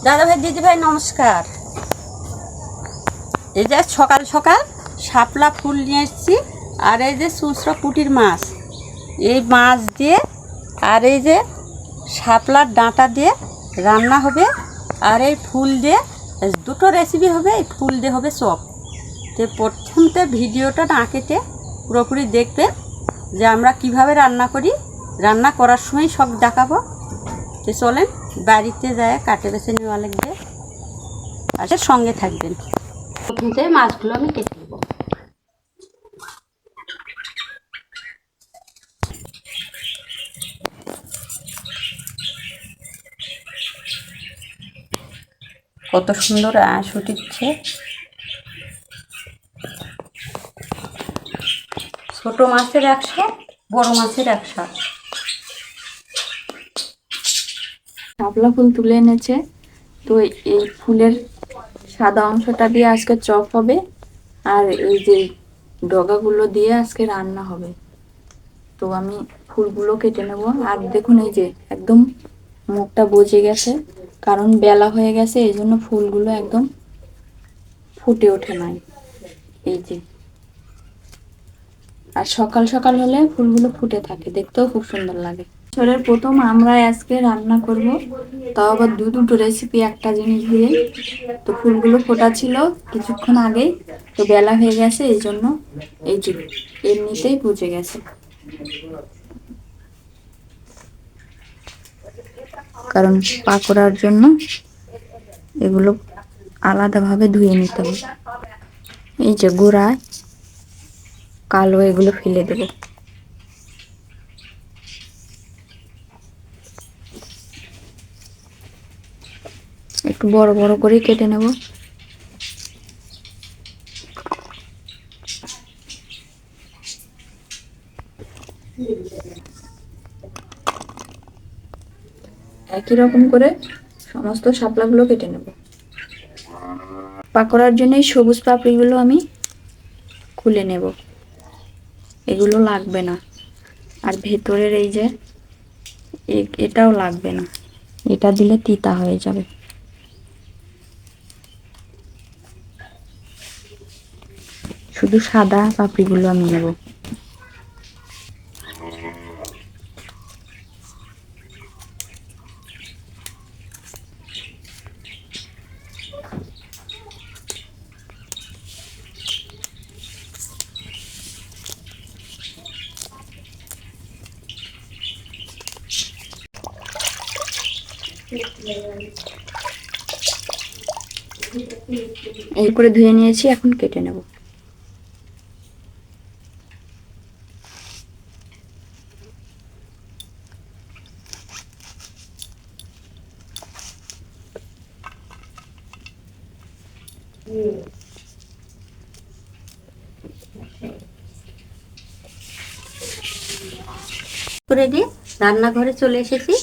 দাদা ভাই দিদি ভাই নমস্কার। এই যে সকাল সকাল শাপলা ফুল নিয়ে এসেছি, আর এই যে চুঁচড়া পুঁটির মাছ, এই মাছ দিয়ে আর এই যে শাপলার ডাঁটা দিয়ে রান্না হবে, আর এই ফুল দিয়ে দুটো রেসিপি হবে। এই ফুল দিয়ে হবে চপ। তো প্রথমতে ভিডিওটা না কেটে পুরোপুরি দেখবে যে আমরা কিভাবে রান্না করি, রান্না করার সময় সব দেখাবো। তো চলেন বাড়িতে যায় কাটে বেছে নেওয়া লাগবে, আচ্ছা সঙ্গে থাকবেন। প্রথমতে মাছগুলো আমি কেটে নেব। কত সুন্দর আঁশ উঠছে। ছোট মাছের 100, বড় মাছের 100। শাপলা ফুল তুলে এনেছে, তো এই ফুলের সাদা অংশটা দিয়ে আজকে চপ হবে, আর এই যে ডগাগুলো দিয়ে আজকে রান্না হবে। তো আমি ফুলগুলো কেটে নেব। আর দেখুন এই যে একদম মুখটা বুজে গেছে, কারণ বেলা হয়ে গেছে, এই জন্য ফুলগুলো একদম ফুটে ওঠে নাই। এই যে, আর সকাল সকাল হলে ফুলগুলো ফুটে থাকে, দেখতেও খুব সুন্দর লাগে। বছরের প্রথম আমরা আজকে রান্না করব, তাও আবার দুটো রেসিপি একটা জিনিস দিয়ে। তো ফুলগুলো ফোটা ছিল কিছুক্ষণ আগেই, তো বেলা হয়ে গেছে, এই জন্য এই যে এমনিতেই বুঝে গেছে। কারণ পাকোড়ার জন্য এগুলো আলাদাভাবে ধুয়ে নিতে হবে। এই যে গোড়ায় কালো, এগুলো ফেলে দেবো। একটু বড় বড় করে কেটে নেব। একই রকম করে সমস্ত শাপলাগুলো কেটে নেব। পাকোড়ার জন্য এই সবুজ পাপড়িগুলো আমি খুলে নেব, এগুলো লাগবে না। আর ভেতরের এই যে এটাও লাগবে না, এটা দিলে তিতা হয়ে যাবে। শুধু সাদা পাপড়িগুলো আমি নেব। এই করে ধুয়ে নিয়েছি, এখন কেটে নেব। করে দিয়ে রান্নাঘরে চলে এসেছি।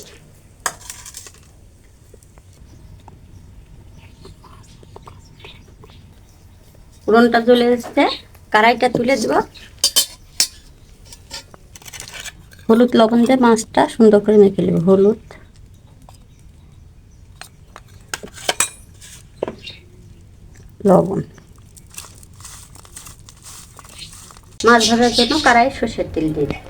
উনুনটা জ্বলে এসেছে, কড়াইটা তুলে দেব। হলুদ লবণ দিয়ে মাছটা সুন্দর করে মেখে নেব। হলুদ, লবণ। মাছ ভাজার জন্য কড়াই সর্ষের তেল দিয়ে দেব।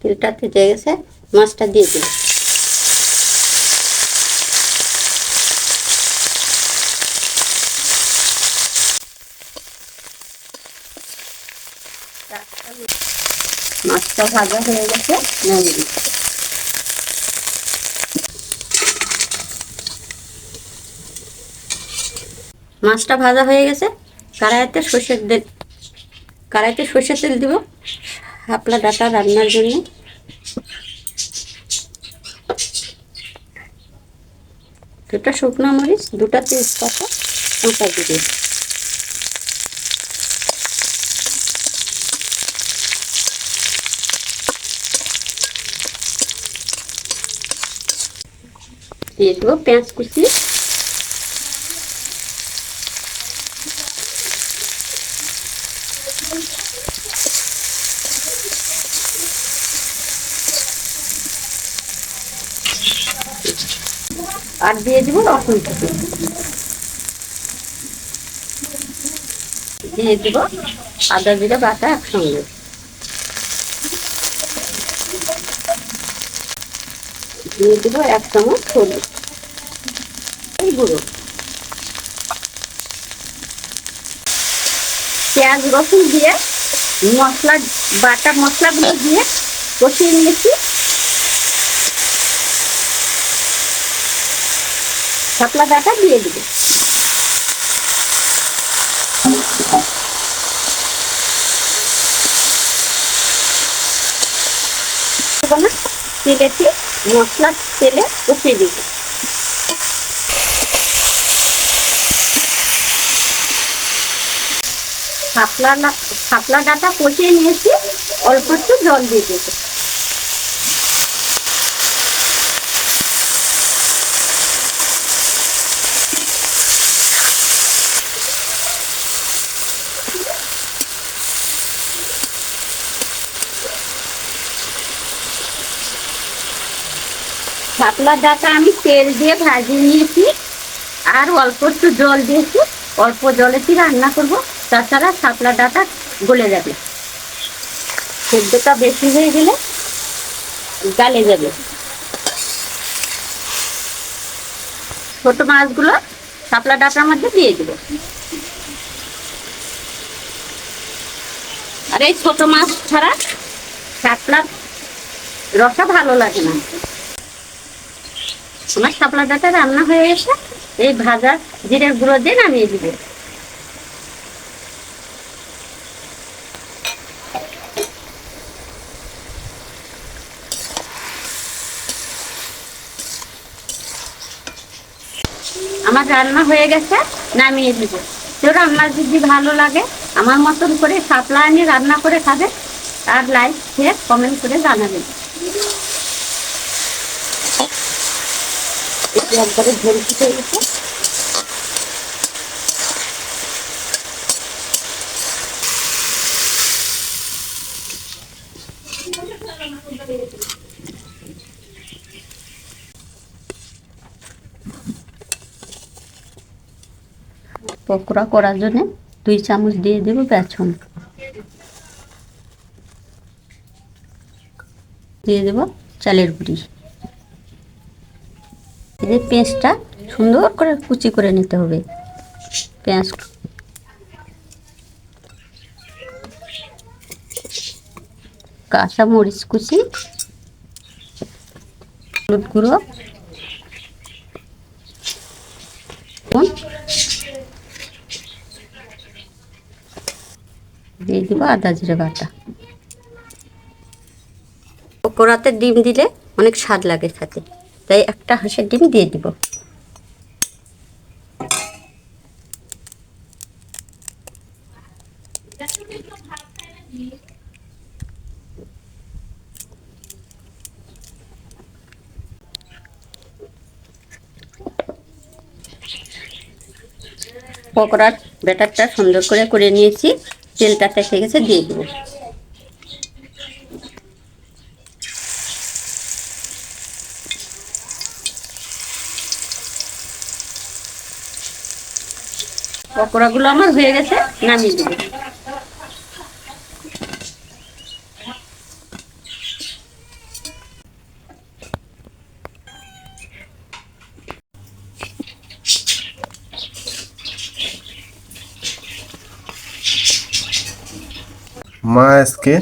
তেলটা তেজে গেছে, মাছটা দিয়ে দিই। মাছটা ভাজা হয়ে গেছে, নামিয়ে দিই। মাছটা ভাজা হয়ে গেছে, কড়াইতে সর্ষের তেল দিব শাপলা ডাঁটা রান্নার জন্য। দুটা শুকনো মরিচ, দুটা তেজপাতা কাঁচা জিরে। দিয়ে দেবো পেঁয়াজ কুচি, আর দিয়ে দিব রসুন কুচি, দিয়ে দিব আদা জিরে বাটা একসঙ্গে, দিয়ে দিব 1 চামচ হলুদ এই গুঁড়ো, পেঁয়াজ রসুন দিয়ে মশলা বাটা মশলাগুলো দিয়ে কষিয়ে নিয়েছি। শাপলা ডাঁটা দিয়ে দিব, তেলেছি মশলা তেলে কষিয়ে দিব। শাপলা ডাঁটা কষিয়ে নিয়েছি, অল্প একটু জল দিয়ে দেবো। শাপলা ডাঁটা আমি তেল দিয়ে ভাজিয়ে নিয়েছি, আর অল্প একটু জল দিয়েছি, অল্প জলেতে রান্না করব, তাছাড়া শাপলা ডাঁটা গলে যাবে, সেদ্ধটা বেশি হয়ে গেলে গালে যাবে। ছোট মাছগুলো শাপলা ডাঁটার মধ্যে দিয়ে দেবো, আর এই ছোট মাছ ছাড়া শাপলার রসা ভালো লাগে না। আমার শাপলা ডাঁটা রান্না হয়ে গেছে, এই ভাজা জিরের গুঁড়ো দিয়ে নামিয়ে দিব। আমার রান্না হয়ে গেছে, নামিয়ে দিব। তো রান্না যদি ভালো লাগে আমার মতন করে শাপলা এনে রান্না করে খাবে, আর লাইক শেয়ার কমেন্ট করে জানাবেন। একবারে ঝোল ফুটে গেছে, পকোড়া করার জন্য 2 চামচ দিয়ে দেব বেসন, দিয়ে দেব চালের গুঁড়ি। এই পেঁয়াজটা সুন্দর করে কুচি করে নিতে হবে, পেঁয়াজ কাঁচা মরিচ কুচি, হলুদ গুঁড়ো, দিয়ে দিব আদা জিরে বাটা। পকোড়াতে ডিম দিলে অনেক স্বাদ লাগে খেতে, তাই একটা হাঁসের ডিম দিয়ে দিব। পকোড়ার ব্যাটারটা সুন্দর করে নিয়েছি, তেলটা থেকে গেছে, দিয়ে দেবো। পকোড়াগুলো আমার হয়ে গেছে, নামিয়ে দেবো। মা আজকে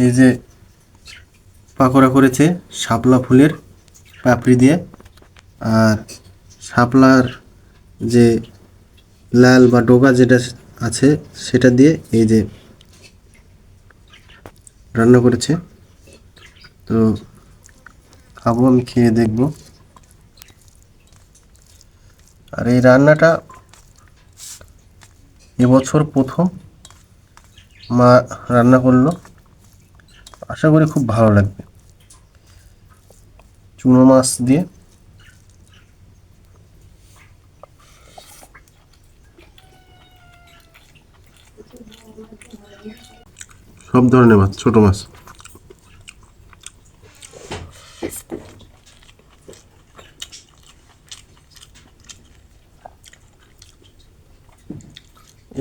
এই যে পাকোড়া করেছে শাপলা ফুলের পাপড়ি দিয়ে, আর শাপলার যে লাল বা ডগা যেটা আছে সেটা দিয়ে এই যে রান্না করেছে। তো খাবো, আমি খেয়ে দেখব। আর এই রান্নাটা এবছর প্রথম মা রান্না করলো, আশা করি খুব ভালো লাগবে। চুনো মাছ দিয়ে সব ধরনের মাছ, ছোট মাছ।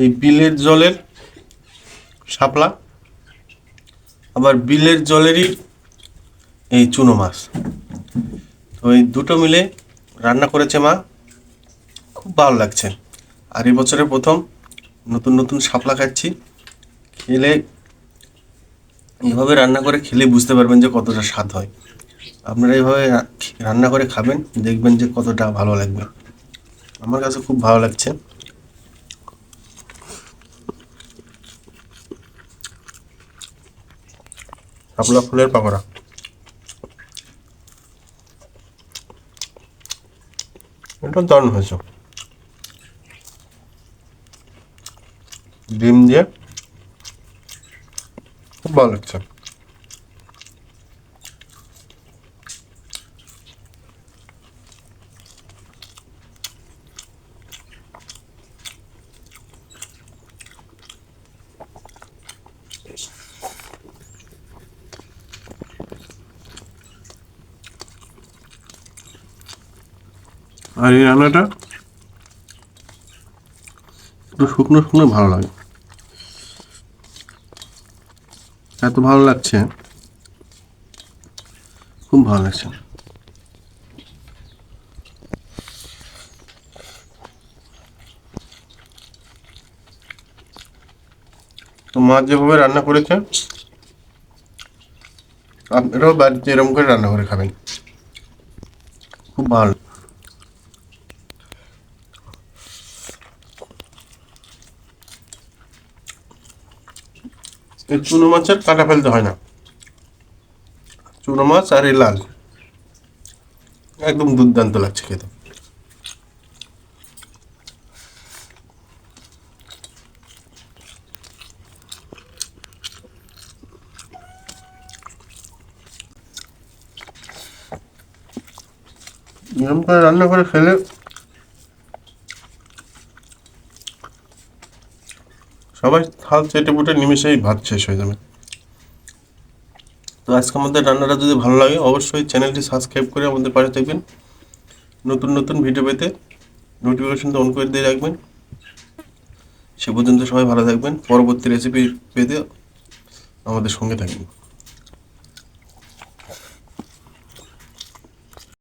এই বিলের জলের শাপলা, আবার বিলের জলেরই এই চুনো মাছ। তো এই দুটো মিলে রান্না করেছে মা, খুব ভালো লাগছে। আর এই বছরের প্রথম নতুন নতুন শাপলা খাচ্ছি। খেলে এভাবে রান্না করে খেলে বুঝতে পারবেন যে কতটা স্বাদ হয়। আপনারা এইভাবে রান্না করে খাবেন, দেখবেন যে কতটা ভালো লাগবে। আমার কাছে খুব ভালো লাগছে। শাপলা ফুলের পাকোড়া এটা দারুণ হয়েছে। ডিম দিয়ে খুব ভালো লাগছে। আর এই রান্নাটা একটু শুকনো শুকনো ভালো লাগে, এত ভালো লাগছে, খুব ভালো লাগছে। তো মা যেভাবে রান্না করেছে আপনারাও বাড়িতে এরকম করে রান্না করে খাবেন, খুব ভালো। এই চুনো মাছের কাঁটা ফেলতে হয় না, চুনো মাছ আর এই লাল একদম দুর্দান্ত লাগছে খেতে। এরকম করে রান্না করে খেলে সবাই থাল চেটে পুটে নিমেষেই ভাত শেষ হয়ে যাবে। তো আজকে আমাদের রান্নাটা যদি ভালো লাগে অবশ্যই চ্যানেলটি সাবস্ক্রাইব করে আমাদের পাশে থাকবেন। নতুন নতুন ভিডিও পেতে নোটিফিকেশনটা অন করে দিয়ে রাখবেন। সে পর্যন্ত সবাই ভালো থাকবেন। পরবর্তী রেসিপি পেতে আমাদের সঙ্গে থাকবেন।